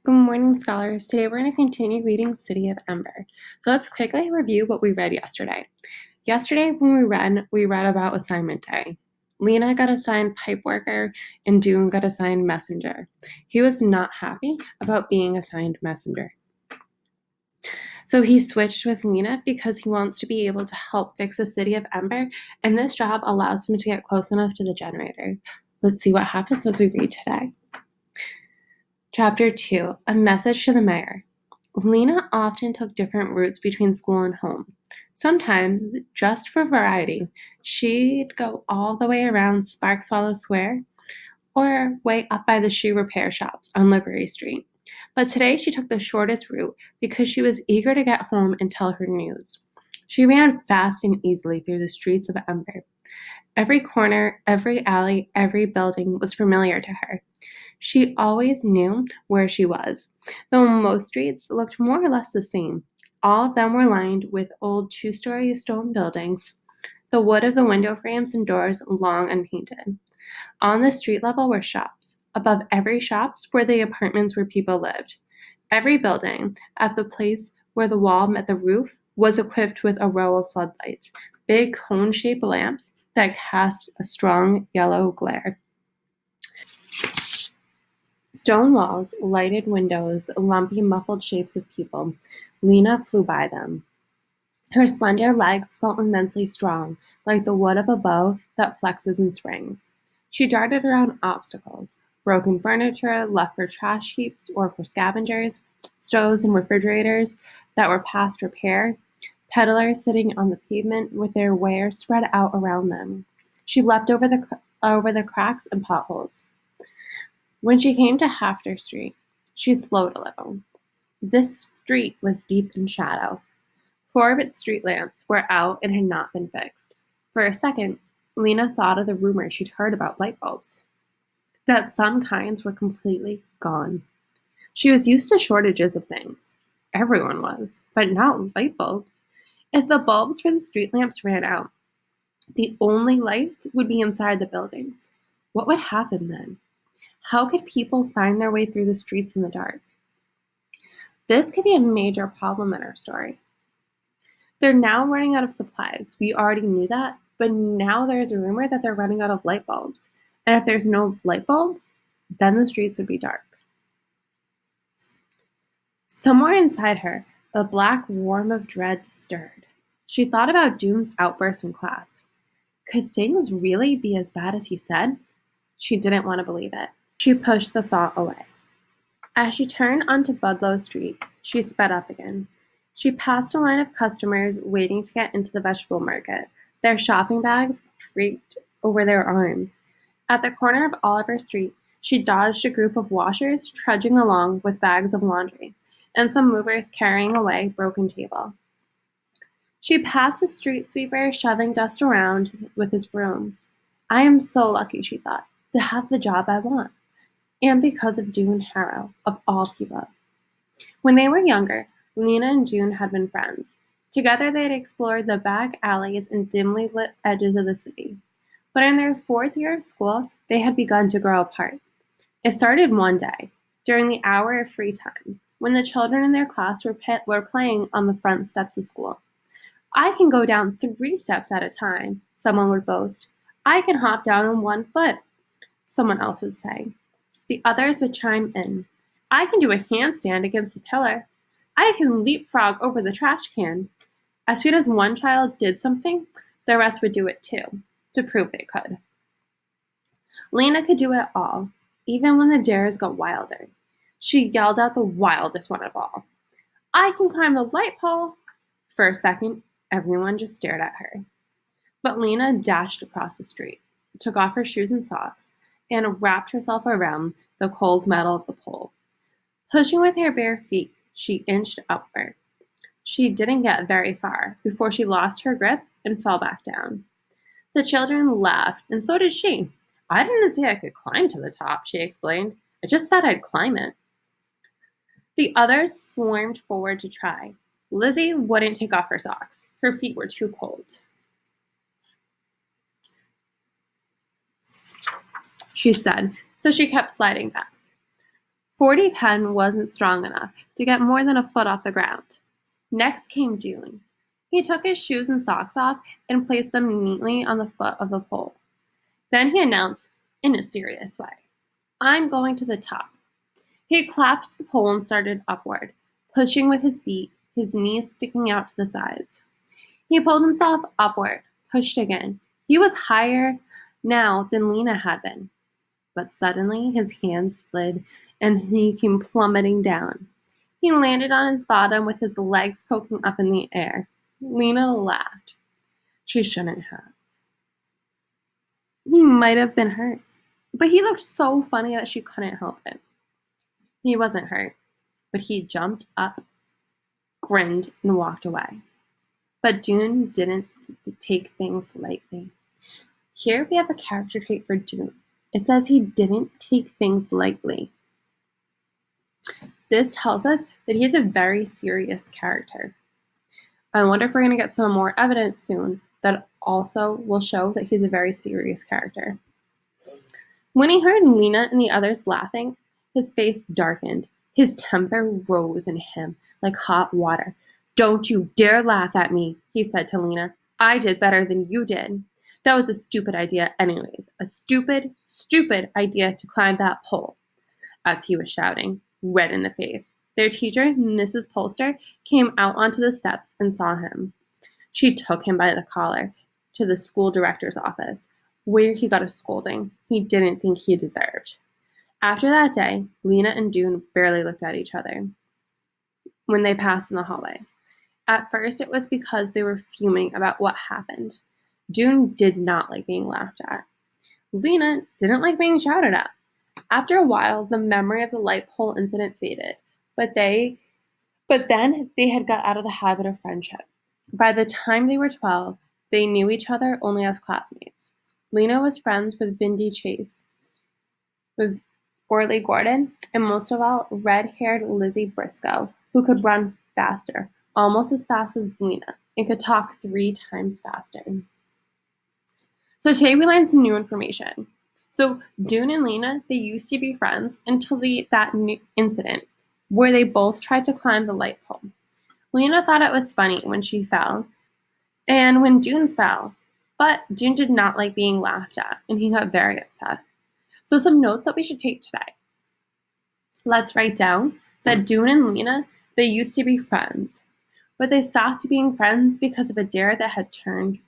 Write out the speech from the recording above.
Good morning, scholars. Today we're going to continue reading City of Ember. So let's quickly review what we read yesterday. Yesterday, when we read about assignment day. Lena got assigned pipe worker and Dune got assigned messenger. He was not happy about being assigned messenger. So he switched with Lena because he wants to be able to help fix the City of Ember, and this job allows him to get close enough to the generator. Let's see what happens as we read today. Chapter 2, A Message to the Mayor. Lena often took different routes between school and home. Sometimes, just for variety, she'd go all the way around Spark Swallow Square or way up by the shoe repair shops on Liberty Street. But today she took the shortest route because she was eager to get home and tell her news. She ran fast and easily through the streets of Ember. Every corner, every alley, every building was familiar to her. She always knew where she was, though most streets looked more or less the same. All of them were lined with old two-story stone buildings, the wood of the window frames and doors long unpainted. On the street level were shops. Above every shops were the apartments where people lived. Every building, at the place where the wall met the roof, was equipped with a row of floodlights, big cone-shaped lamps that cast a strong yellow glare. Stone walls, lighted windows, lumpy, muffled shapes of people. Lena flew by them. Her slender legs felt immensely strong, like the wood of a bow that flexes and springs. She darted around obstacles, broken furniture left for trash heaps or for scavengers, stoves and refrigerators that were past repair, peddlers sitting on the pavement with their wares spread out around them. She leapt over the cracks and potholes. When she came to Hafter Street, she slowed a little. This street was deep in shadow. 4 of its street lamps were out and had not been fixed. For a second, Lena thought of the rumor she'd heard about light bulbs, that some kinds were completely gone. She was used to shortages of things. Everyone was, but not light bulbs. If the bulbs for the street lamps ran out, the only lights would be inside the buildings. What would happen then? How could people find their way through the streets in the dark? This could be a major problem in our story. They're now running out of supplies. We already knew that, but now there's a rumor that they're running out of light bulbs. And if there's no light bulbs, then the streets would be dark. Somewhere inside her, a black worm of dread stirred. She thought about Dune's outburst in class. Could things really be as bad as he said? She didn't want to believe it. She pushed the thought away. As she turned onto Budlow Street, she sped up again. She passed a line of customers waiting to get into the vegetable market, their shopping bags draped over their arms. At the corner of Oliver Street, she dodged a group of washers trudging along with bags of laundry, and some movers carrying away broken table. She passed a street sweeper shoving dust around with his broom. I am so lucky, she thought, to have the job I want. And because of Dune Harrow, of all people. When they were younger, Lena and Dune had been friends. Together they had explored the back alleys and dimly lit edges of the city. But in their 4th year of school, they had begun to grow apart. It started one day, during the hour of free time, when the children in their class were playing on the front steps of school. I can go down 3 steps at a time, someone would boast. I can hop down on 1 foot, someone else would say. The others would chime in. I can do a handstand against the pillar. I can leapfrog over the trash can. As soon as one child did something, the rest would do it too, to prove they could. Lena could do it all, even when the dares got wilder. She yelled out the wildest one of all. I can climb the light pole! For a second, everyone just stared at her. But Lena dashed across the street, took off her shoes and socks, and wrapped herself around the cold metal of the pole. Pushing with her bare feet, she inched upward. She didn't get very far before she lost her grip and fell back down. The children laughed, and so did she. I didn't say I could climb to the top, she explained. I just said I'd climb it. The others swarmed forward to try. Lizzie wouldn't take off her socks. Her feet were too cold. She said, so she kept sliding back. 40 pen wasn't strong enough to get more than a foot off the ground. Next came Dune. He took his shoes and socks off and placed them neatly on the foot of the pole. Then he announced, in a serious way, "I'm going to the top." He collapsed the pole and started upward, pushing with his feet, his knees sticking out to the sides. He pulled himself upward, pushed again. He was higher now than Lena had been. But suddenly his hands slid and he came plummeting down. He landed on his bottom with his legs poking up in the air. Lena laughed. She shouldn't have. He might have been hurt, but he looked so funny that she couldn't help it. He wasn't hurt, but he jumped up, grinned, and walked away. But Dune didn't take things lightly. Here we have a character trait for Dune. It says he didn't take things lightly. This tells us that he is a very serious character. I wonder if we're going to get some more evidence soon that also will show that he's a very serious character. When he heard Lena and the others laughing, his face darkened. His temper rose in him like hot water. "Don't you dare laugh at me," he said to Lena. "I did better than you did. That was a stupid idea anyways. A stupid, stupid idea to climb that pole." As he was shouting, red in the face, their teacher, Mrs. Polster, came out onto the steps and saw him. She took him by the collar to the school director's office, where he got a scolding he didn't think he deserved. After that day, Lena and Dune barely looked at each other when they passed in the hallway. At first, it was because they were fuming about what happened. Dune did not like being laughed at. Lena didn't like being shouted at. After a while, the memory of the light pole incident faded, but then they had got out of the habit of friendship. By the time they were 12, they knew each other only as classmates. Lena was friends with Bindi Chase, with Orly Gordon, and most of all, red-haired Lizzie Briscoe, who could run faster, almost as fast as Lena, and could talk 3 times faster. So today we learned some new information. So Dune and Lena, they used to be friends until that incident where they both tried to climb the light pole. Lena thought it was funny when she fell and when Dune fell, but Dune did not like being laughed at, and he got very upset. So some notes that we should take today. Let's write down that Dune and Lena, they used to be friends, but they stopped being friends because of a dare that had turned